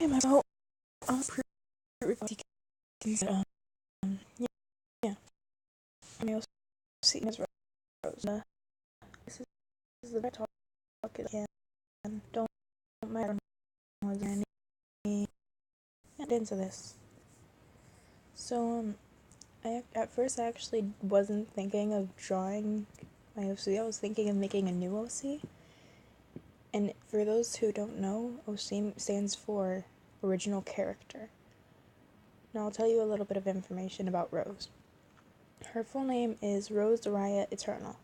I'm about consider yeah. I mean, also see as Rose. This is the talk again. Don't matter any into this. So I at first I actually wasn't thinking of drawing my OC. I was thinking of making a new OC. And for those who don't know, OC stands for original character. Now I'll tell you a little bit of information about Rose. Her full name is Rose Aria Eternal.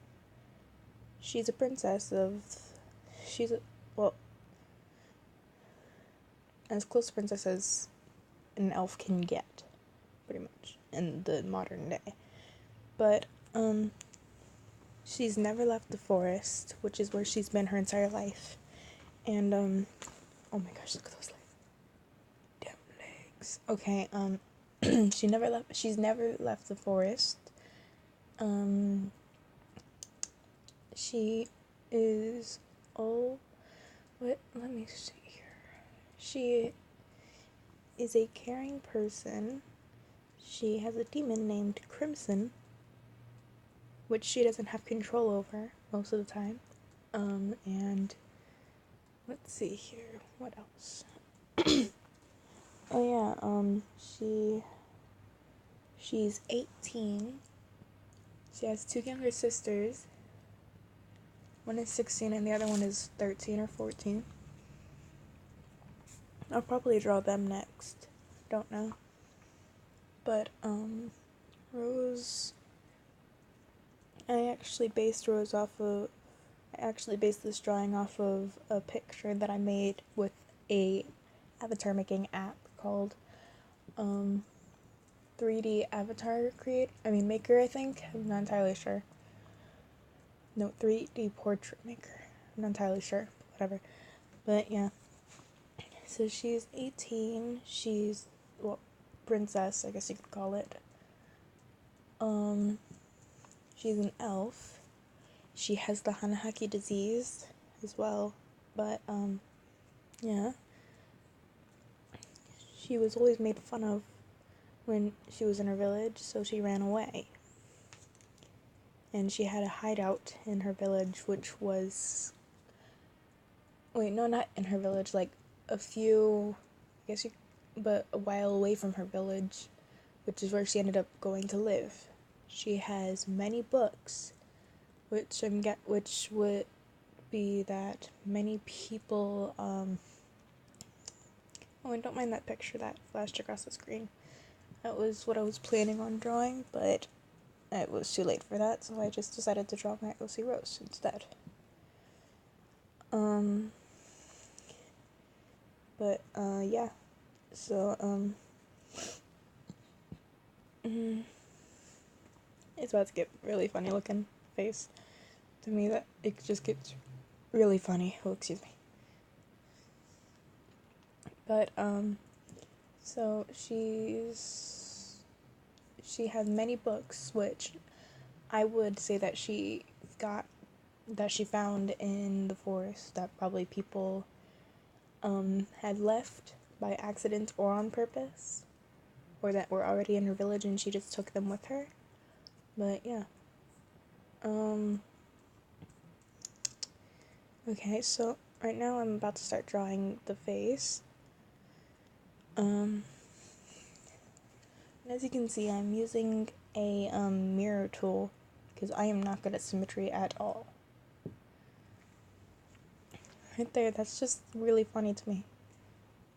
She's a princess of... well, as close a princess as an elf can get, pretty much, in the modern day. But, she's never left the forest, which is where she's been her entire life. And, oh my gosh, look at those legs. Damn legs. Okay, she's never left the forest. She is let me see here. She is a caring person. She has a demon named Crimson, which she doesn't have control over most of the time. And let's see here, what else? Oh yeah, she's 18. She has two younger sisters. One is 16 and the other one is 13 or 14. I'll probably draw them next. Don't know. But, Rose... I actually based this drawing off of a picture that I made with a avatar making app called, 3D Avatar Maker, I think. I'm not entirely sure. No, 3D Portrait Maker. I'm not entirely sure. Whatever. But, yeah. So she's 18. She's, well, princess, I guess you could call it. She's an elf. She has the Hanahaki disease as well. But, yeah. She was always made fun of when she was in her village, so she ran away. And she had a hideout in her village, which was... Wait, no, not in her village, like but a while away from her village, which is where she ended up going to live. She has many books, which would be that many people, oh, and don't mind that picture that flashed across the screen. That was what I was planning on drawing, but it was too late for that, so I just decided to draw my OC Rose instead. Yeah. So, it's about to get really funny looking face. To me, that it just gets really funny. Oh, excuse me. But, so she has many books, which I would say that she found in the forest that probably people, had left by accident or on purpose, or that were already in her village and she just took them with her. But, yeah. Okay, so right now I'm about to start drawing the face. As you can see, I'm using a mirror tool because I am not good at symmetry at all. Right there, that's just really funny to me.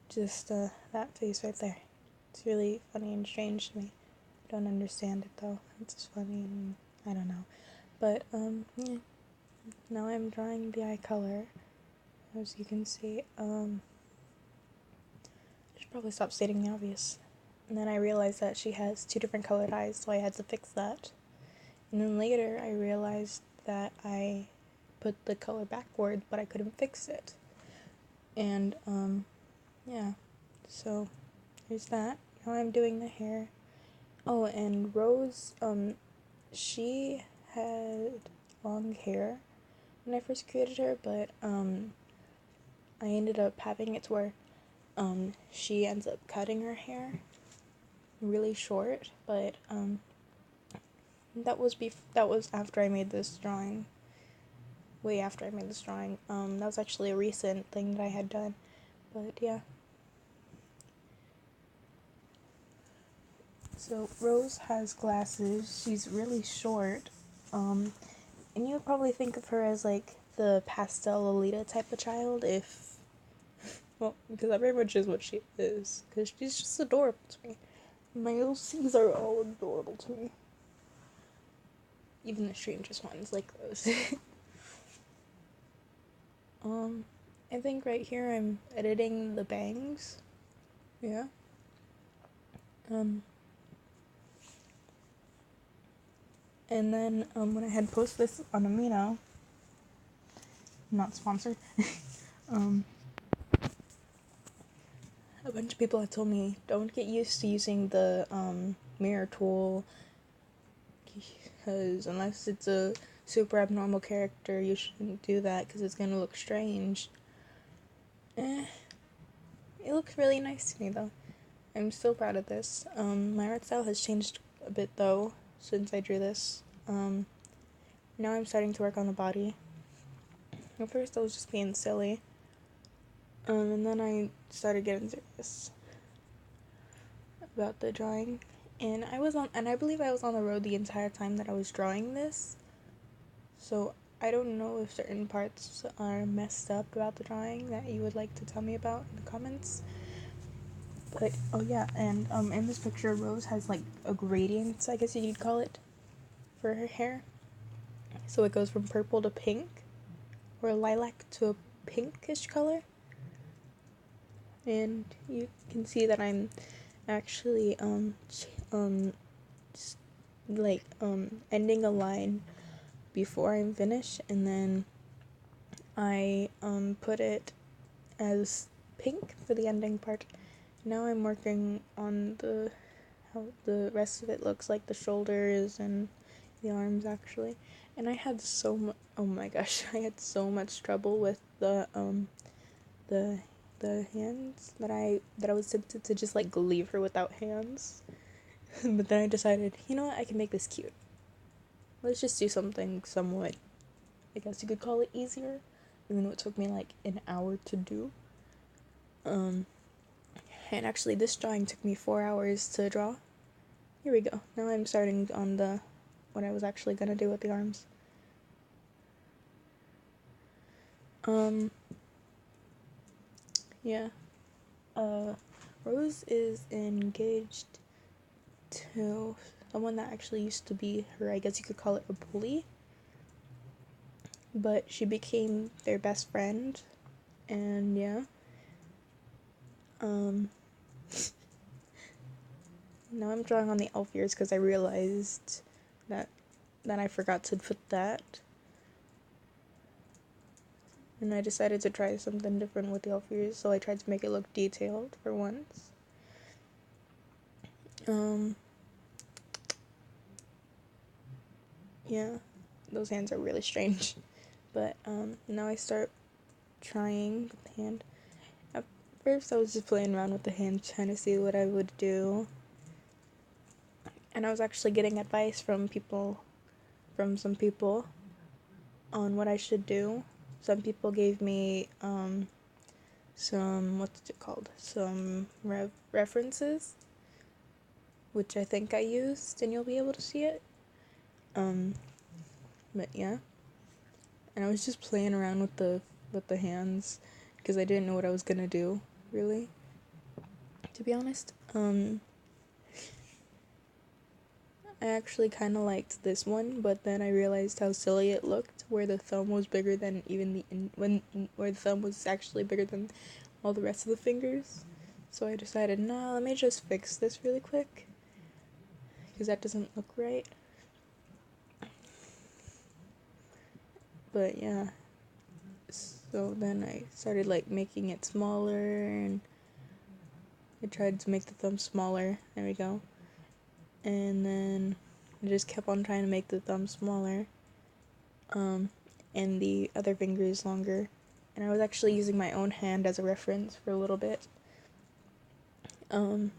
Just that face right there. It's really funny and strange to me. I don't understand it though. It's just funny and I don't know. But yeah. Now I'm drawing the eye color. As you can see, I should probably stop stating the obvious. And then I realized that she has two different colored eyes, so I had to fix that. And then later I realized that I put the color backward, but I couldn't fix it. And, yeah. So, there's that. Now I'm doing the hair. Oh, and Rose, she had long hair when I first created her, but, I ended up having it to where she ends up cutting her hair really short, but that was after I made this drawing. Way after I made this drawing. That was actually a recent thing that I had done. But yeah. So Rose has glasses. She's really short. And you would probably think of her as like the pastel Lolita type of child if, well, because that very much is what she is. Because she's just adorable to me. My OCs are all adorable to me. Even the strangest ones like those. I think right here I'm editing the bangs. Yeah. And then when I had posted this on Amino, not sponsored, a bunch of people had told me don't get used to using the mirror tool because unless it's a super abnormal character, you shouldn't do that because it's gonna look strange. It looks really nice to me though. I'm still proud of this. My art style has changed a bit though since I drew this. Now I'm starting to work on the body. At first I was just being silly. And then I started getting serious about the drawing. And I believe I was on the road the entire time that I was drawing this. So I don't know if certain parts are messed up about the drawing that you would like to tell me about in the comments. But oh yeah, and in this picture Rose has like a gradient, I guess you'd call it, for her hair. So it goes from purple to pink, or lilac to a pinkish color. And you can see that I'm actually ending a line before I'm finished, and then I put it as pink for the ending part. Now I'm working on how the rest of it looks, like the shoulders and the arms actually. And I had oh my gosh, I had so much trouble with the hands that I was tempted to just like leave her without hands. But then I decided, you know what, I can make this cute. Let's just do something somewhat, I guess you could call it, easier, even though it took me like an hour to do. And actually this drawing took me 4 hours to draw. Here we go. Now I'm starting on what I was actually gonna do with the arms. Yeah. Rose is engaged to someone that actually used to be her, I guess you could call it, a bully. But she became their best friend, and yeah. Now I'm drawing on the elf ears because I realized that I forgot to put that. And I decided to try something different with the elf ears, so I tried to make it look detailed for once. Yeah, those hands are really strange. But now I start trying with the hand. At first I was just playing around with the hand, trying to see what I would do. And I was actually getting advice from some people on what I should do. Some people gave me some, what's it called, some references, which I think I used, and you'll be able to see it. But yeah, and I was just playing around with the hands because I didn't know what I was gonna do, really, to be honest. I actually kind of liked this one, but then I realized how silly it looked, where the thumb was bigger than where the thumb was actually bigger than all the rest of the fingers. So I decided, nah, let me just fix this really quick, because that doesn't look right. But yeah, so then I started like making it smaller, and I tried to make the thumb smaller. There we go. And then I just kept on trying to make the thumb smaller, and the other fingers longer. And I was actually using my own hand as a reference for a little bit. Um,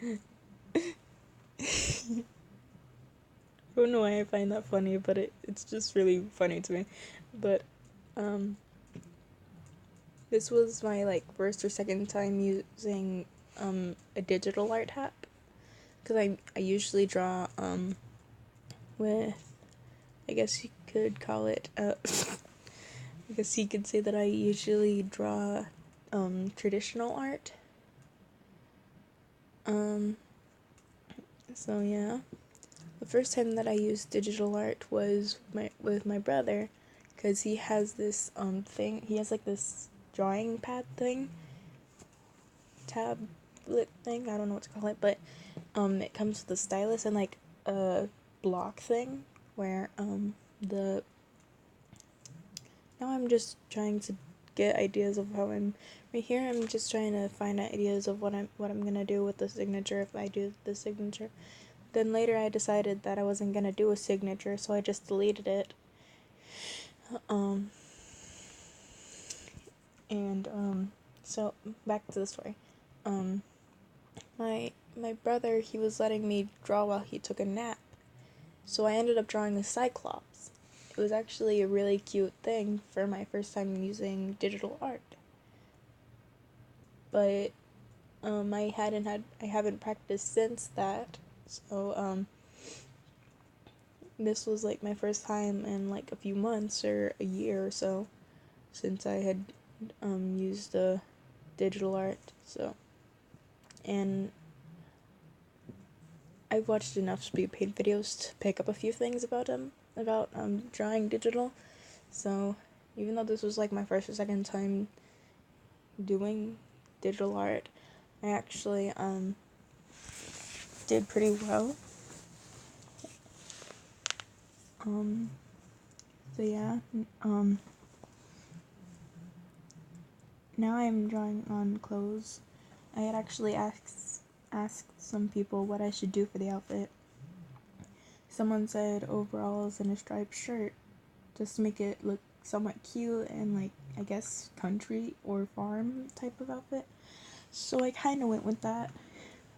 I don't know why I find that funny, but it's just really funny to me. But um, this was my like first or second time using a digital art app, because I usually draw with, I guess you could call it I guess you could say that I usually draw traditional art. So yeah. The first time that I used digital art was with my brother, because he has this thing. He has like this drawing pad thing, tablet thing. I don't know what to call it, but it comes with a stylus and like a block thing where the now I'm just trying to get ideas of how I'm right here. I'm just trying to find ideas of what I'm gonna do with the signature if I do the signature. Then later I decided that I wasn't gonna do a signature, so I just deleted it. So back to the story. My brother, he was letting me draw while he took a nap, so I ended up drawing a cyclops. It was actually a really cute thing for my first time using digital art. But I haven't practiced since that. So this was like my first time in like a few months or a year or so since I had used the digital art. So, and I've watched enough speed paint videos to pick up a few things about drawing digital. So even though this was like my first or second time doing digital art, I actually did pretty well. So yeah, now I'm drawing on clothes. I had actually asked some people what I should do for the outfit. Someone said overalls and a striped shirt, just to make it look somewhat cute and like, I guess, country or farm type of outfit. So I kind of went with that,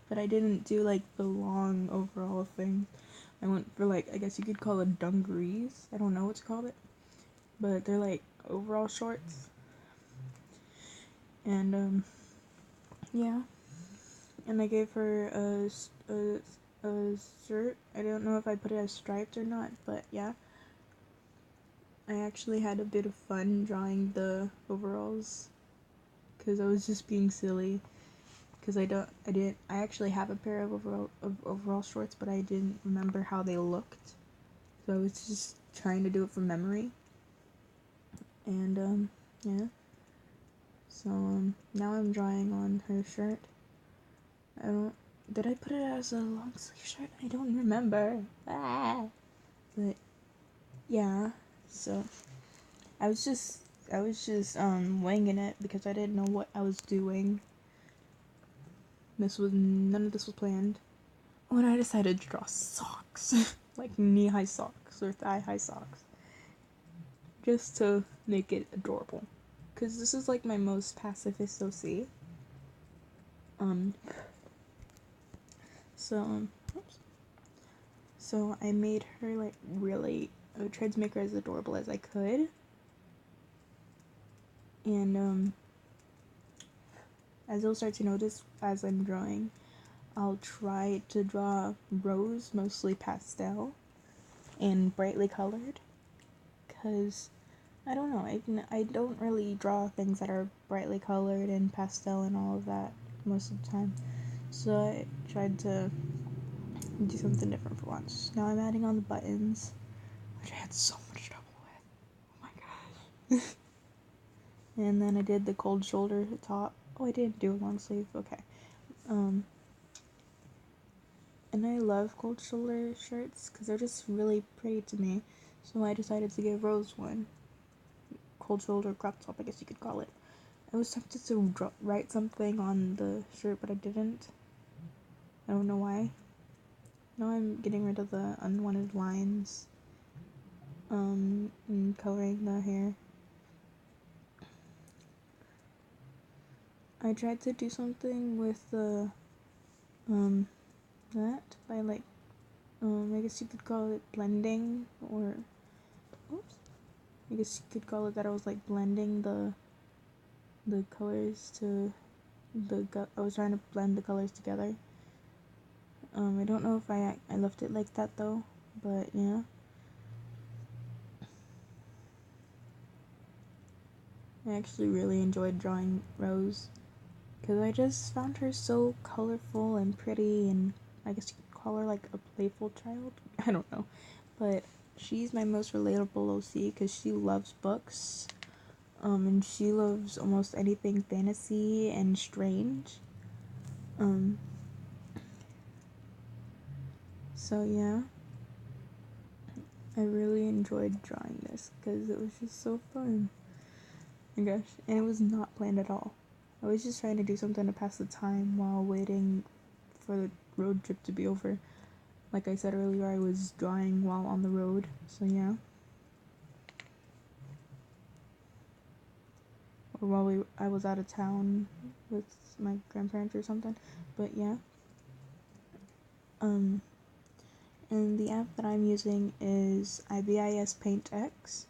but I didn't do like the long overall thing. I went for like, I guess you could call it dungarees. I don't know what to call it, but they're like overall shorts. And yeah, and I gave her a shirt. I don't know if I put it as striped or not, but yeah. I actually had a bit of fun drawing the overalls, because I was just being silly. Because I actually have a pair of overall shorts, but I didn't remember how they looked. So I was just trying to do it from memory. And yeah. So now I'm drawing on her shirt. Did I put it as a long sleeve shirt? I don't remember. But yeah. So I was just winging it because I didn't know what I was doing. None of this was planned. When I decided to draw socks, like knee-high socks or thigh-high socks, just to make it adorable. Cause this is like my most pacifist OC. So so I made her like really. I tried to make her as adorable as I could. And as you'll start to notice as I'm drawing, I'll try to draw rose, mostly pastel, and brightly colored. Cause I don't know, I don't really draw things that are brightly colored and pastel and all of that most of the time. So I tried to do something different for once. Now I'm adding on the buttons, which I had so much trouble with. Oh my gosh. And then I did the cold shoulder top. Oh, I didn't do a long sleeve. Okay. And I love cold shoulder shirts because they're just really pretty to me. So I decided to give Rose one. Cold shoulder crop top, I guess you could call it. I was tempted to write something on the shirt, but I didn't. I don't know why. Now I'm getting rid of the unwanted lines. And coloring the hair. I tried to do something with the that by like I guess you could call it blending, or oops, I guess you could call it that. I was like blending the colors to I was trying to blend the colors together. I don't know if I left it like that though, but yeah. I actually really enjoyed drawing Rose because I just found her so colorful and pretty, and I guess you could call her like a playful child. I don't know, but she's my most relatable OC because she loves books, and she loves almost anything fantasy and strange. So yeah, I really enjoyed drawing this because it was just so fun. Oh my gosh, and it was not planned at all. I was just trying to do something to pass the time while waiting for the road trip to be over. Like I said earlier, I was drawing while on the road, so yeah. Or while I was out of town with my grandparents or something, but yeah. And the app that I'm using is IBIS Paint X.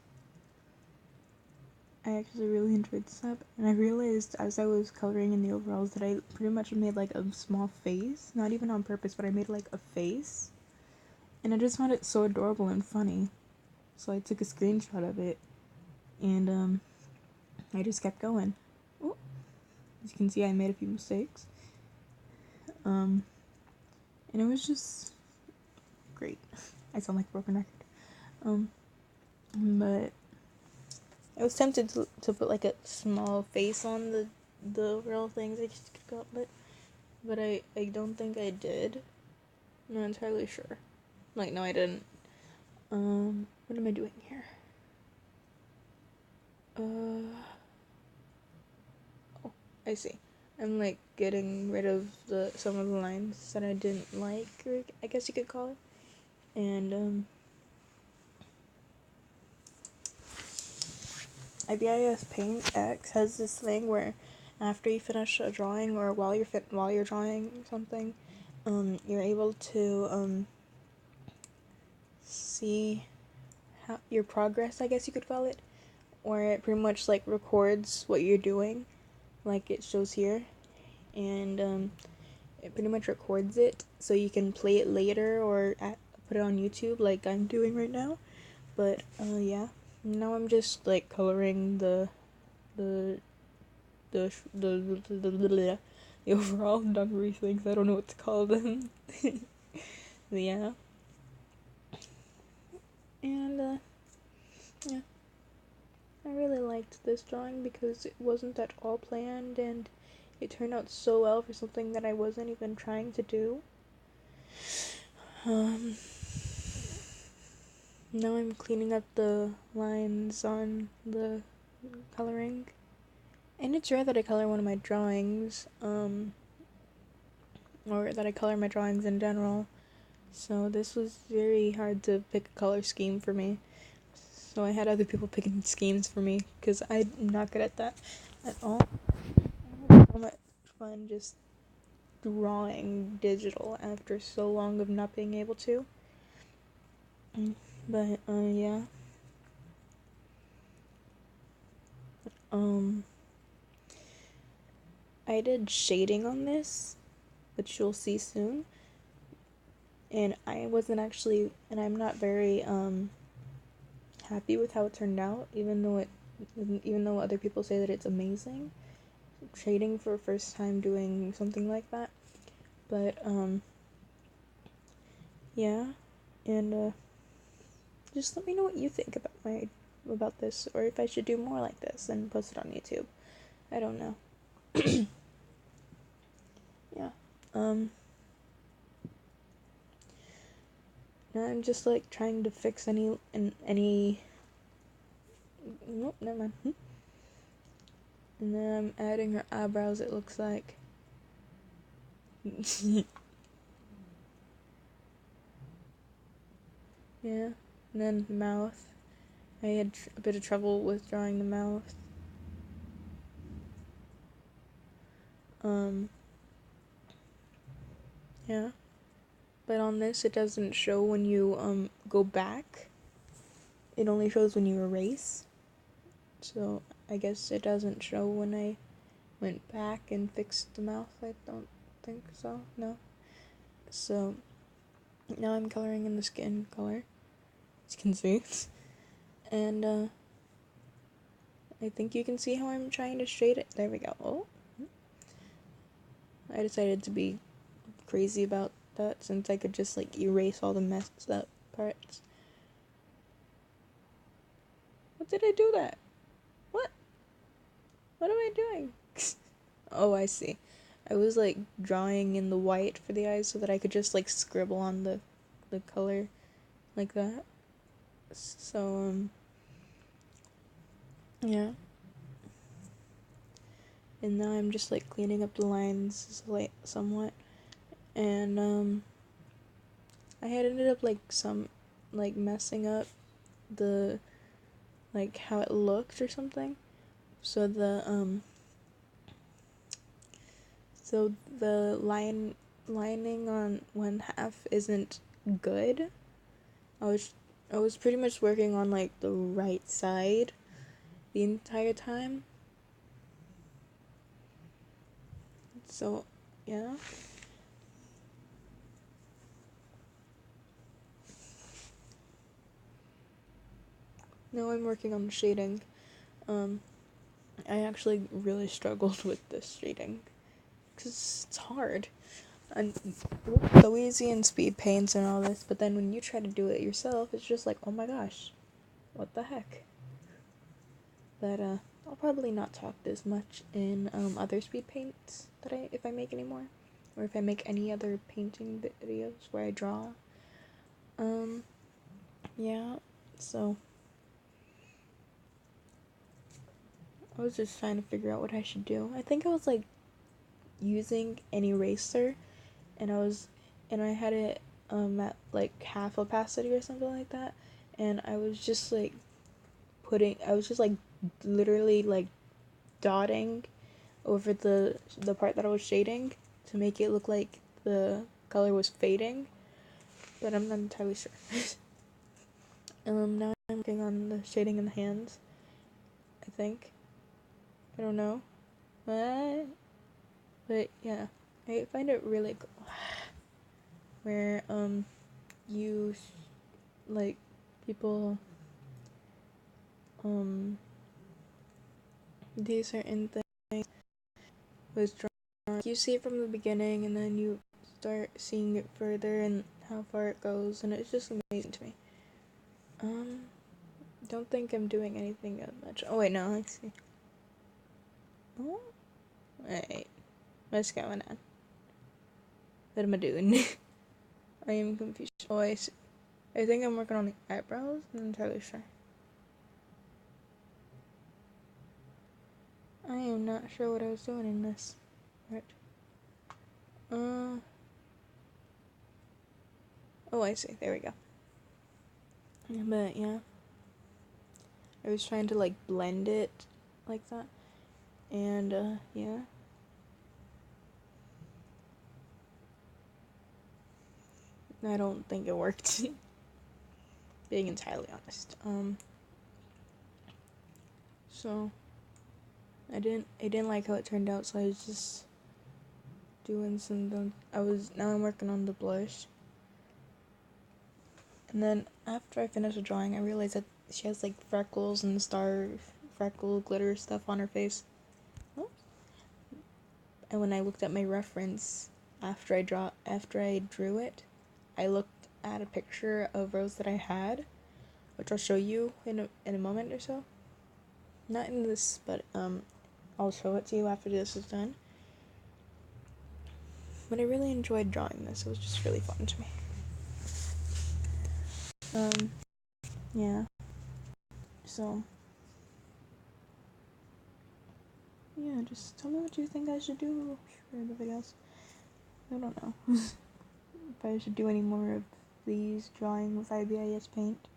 I actually really enjoyed this app, and I realized as I was coloring in the overalls that I pretty much made like a small face, not even on purpose, but I made like a face, and I just found it so adorable and funny. So I took a screenshot of it, and I just kept going. Ooh, as you can see, I made a few mistakes, and it was just great. I sound like a broken record. But I was tempted to put like a small face on the real things I just got, but I don't think I did. I'm not entirely sure. Like, no, I didn't. What am I doing here? Oh, I see. I'm like getting rid of some of the lines that I didn't like, or I guess you could call it. And IBIS Paint X has this thing where after you finish a drawing or while you're drawing something, you're able to see how your progress, I guess you could call it, or it pretty much like records what you're doing, like it shows here, and it pretty much records it so you can play it later or put it on YouTube like I'm doing right now. But yeah, now I'm just like coloring the the overall dungaree things. I don't know what to call them. Yeah, and yeah, I really liked this drawing because it wasn't at all planned, and it turned out so well for something that I wasn't even trying to do. Now I'm cleaning up the lines on the coloring. And it's rare that I color one of my drawings, or that I color my drawings in general. So this was very hard to pick a color scheme for me. So I had other people picking schemes for me, because I'm not good at that at all. I had so much fun just drawing digital after so long of not being able to. But, yeah. I did shading on this, which you'll see soon. And I'm not very, happy with how it turned out, even though other people say that it's amazing. Shading for first time doing something like that. But, yeah. And, just let me know what you think about this, or if I should do more like this and post it on YouTube. I don't know. Yeah. Now I'm just like trying to fix any. Nope, never mind. And then I'm adding her eyebrows. It looks like. Yeah. And then mouth. I had a bit of trouble with drawing the mouth. Um, yeah. But on this, it doesn't show when you, go back. It only shows when you erase. So, I guess it doesn't show when I went back and fixed the mouth. I don't think so, no. So, now I'm coloring in the skin color, as you can see. And, I think you can see how I'm trying to shade it. There we go. Oh. I decided to be crazy about that since I could just, like, erase all the messed up parts. What did I do that? What? What am I doing? Oh, I see. I was, like, drawing in the white for the eyes so that I could just, like, scribble on the color like that. So, yeah. And now I'm just, like, cleaning up the lines, like, somewhat. And, I had ended up, like, messing up the, like, how it looked or something. So the lining on one half isn't good. I was pretty much working on, like, the right side the entire time. So, yeah. Now I'm working on shading. I actually really struggled with this shading because it's hard. And so easy in speed paints and all this, but then when you try to do it yourself, it's just like, oh my gosh, what the heck? But I'll probably not talk this much in other speed paints that if I make any more, or if I make any other painting videos where I draw. Yeah. So I was just trying to figure out what I should do. I think I was like using an eraser, and I had it at like half opacity or something like that, and I was just like literally like dotting over the part that I was shading to make it look like the color was fading, but I'm not entirely sure. Now I'm working on the shading in the hands, I think. I don't know. But yeah, I find it really cool where you like people do certain things with drawing. You see it from the beginning and then you start seeing it further and how far it goes, and it's just amazing to me. Don't think I'm doing anything much. Oh wait, no, let's see. Oh, wait, what's going on? What am I doing? I am confused. Oh, I see. I think I'm working on the eyebrows. I'm not entirely sure. I am not sure what I was doing in this part. Oh, I see. There we go. But yeah, I was trying to like blend it like that, and yeah. I don't think it worked. Being entirely honest. So I didn't like how it turned out, so I was just doing some. Now I'm working on the blush. And then after I finished the drawing, I realized that she has like freckles and freckle glitter stuff on her face. Oh. And when I looked at my reference after I drew it, I looked at a picture of Rose that I had, which I'll show you in a moment or so. Not in this, but I'll show it to you after this is done. But I really enjoyed drawing this. It was just really fun to me. Yeah. So, yeah, just tell me what you think I should do for the videos. I don't know if I should do any more of these drawing with IBIS paint.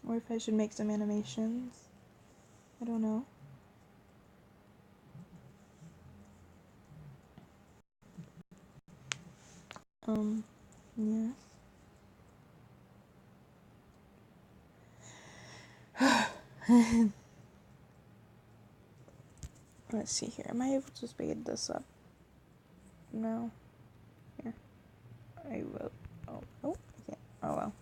Or if I should make some animations. I don't know. Yeah. Let's see here. Am I able to speed this up? No. Here. I will. Oh, okay. Oh well.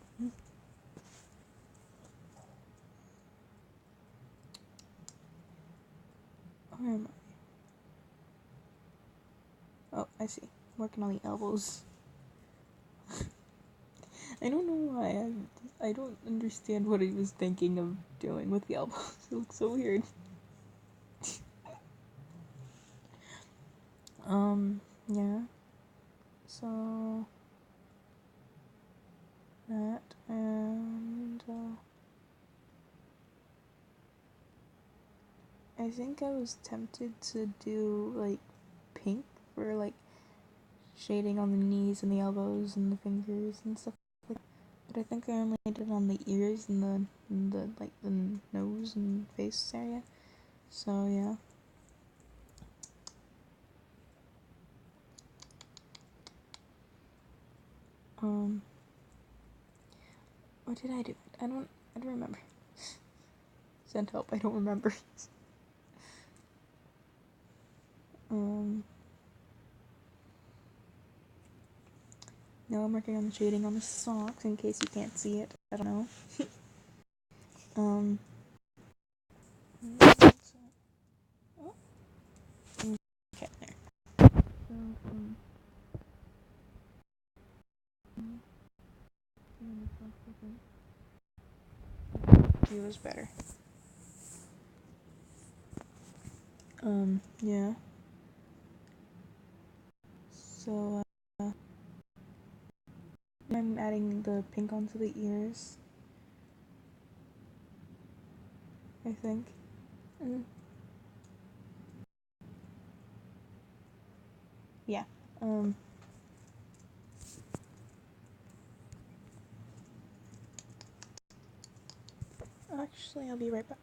Where am I? Oh, I see. Working on the elbows. I don't know why. I don't understand what he was thinking of doing with the elbows. It looks so weird. Yeah. So that and I think I was tempted to do like pink for like shading on the knees and the elbows and the fingers and stuff like that. But I think I only did it on the ears and the like the nose and face area. So yeah. What did I do? I don't remember. Send help, I don't remember. Now I'm working on the shading on the socks in case you can't see it. I don't know. Okay, there. View is better. Yeah. So, I'm adding the pink onto the ears. I think. Yeah. Actually, I'll be right back.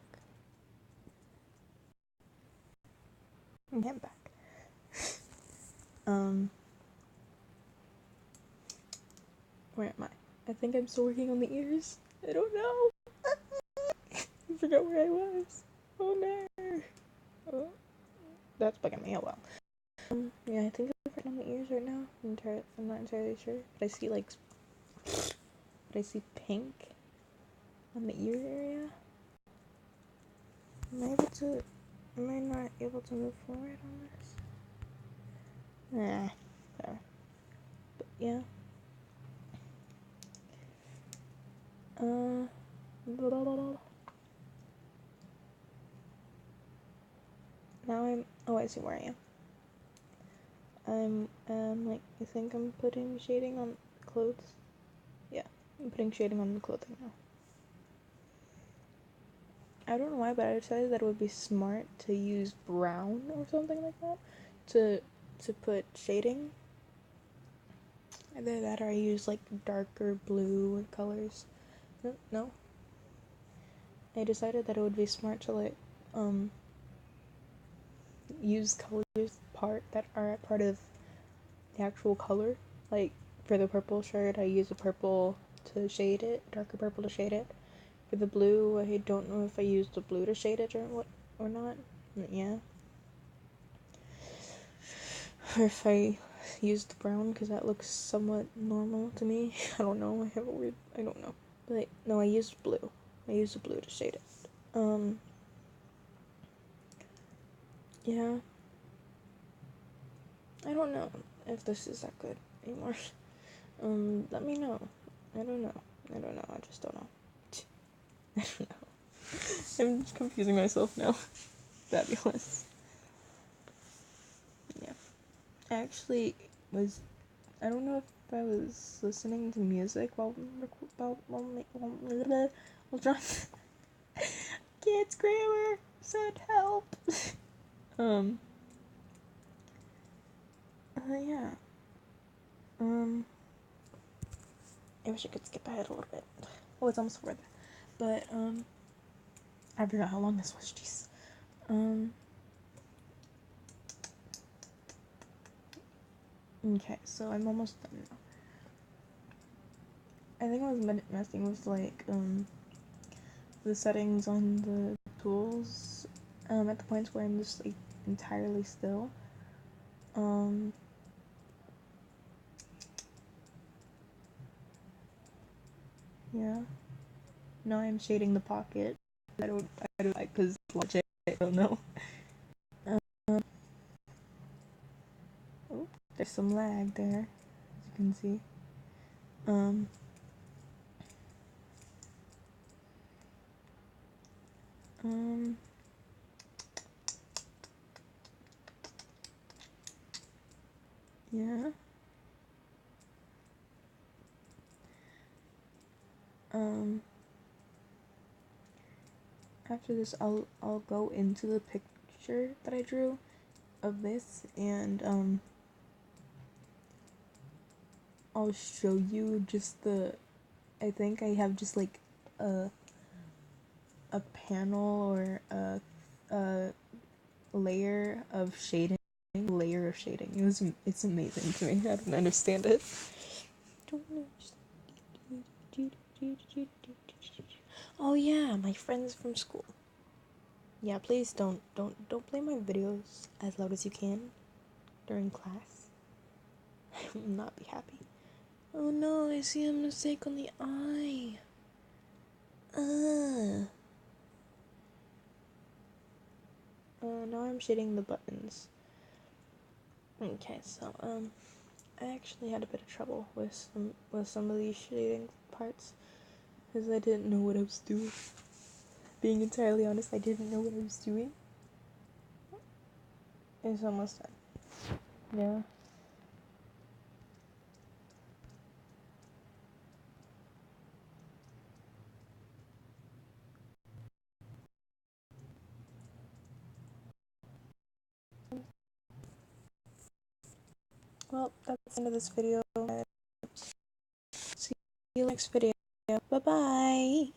I'm getting back. Where am I? I think I'm still working on the ears. I don't know. I forgot where I was. Oh no. Oh, that's bugging me. Oh well. Yeah, I think I'm working on the ears right now. I'm not entirely sure, but I see pink on the ear area. Am I not able to move forward on this? Nah, sorry. But yeah. Blah, blah, blah. Now I see where I am. I think I'm putting shading on clothes. Yeah, I'm putting shading on the clothing now. I don't know why, but I decided that it would be smart to use brown or something like that to put shading. Either that or I use like darker blue colors. No. I decided that it would be smart to like use colors that are part of the actual color. Like for the purple shirt, I use a purple to shade it, darker purple to shade it. For the blue, I don't know if I used the blue to shade it or not. Yeah. Or if I used brown because that looks somewhat normal to me. I don't know. I don't know. But no, I used blue. I used the blue to shade it. Yeah. I don't know if this is that good anymore. Let me know. I don't know. I just don't know. I don't know. I'm just confusing myself now. Fabulous. Yeah. I actually I don't know if I was listening to music while trying. Kids grammar said help. Yeah. I wish I could skip ahead a little bit. Oh, it's almost 4. But, I forgot how long this was, jeez. Okay, so I'm almost done now. I think I was messing with, like, the settings on the tools, at the points where I'm just, like, entirely still. Yeah. Now I'm shading the pocket. I don't like, cause logic, I don't know. Oh, there's some lag there, as you can see. Yeah. After this, I'll go into the picture that I drew of this, and I'll show you just the. I think I have just like a panel or a layer of shading. It's amazing to me. I don't understand it. Oh yeah, my friends from school. Yeah, please don't play my videos as loud as you can during class. I will not be happy. Oh no, I see a mistake on the eye. Now I'm shading the buttons. Okay, so I actually had a bit of trouble with some of these shading parts because I didn't know what I was doing. Being entirely honest, I didn't know what I was doing. It's almost done. Yeah. Well, that's the end of this video. See you next video. Bye bye.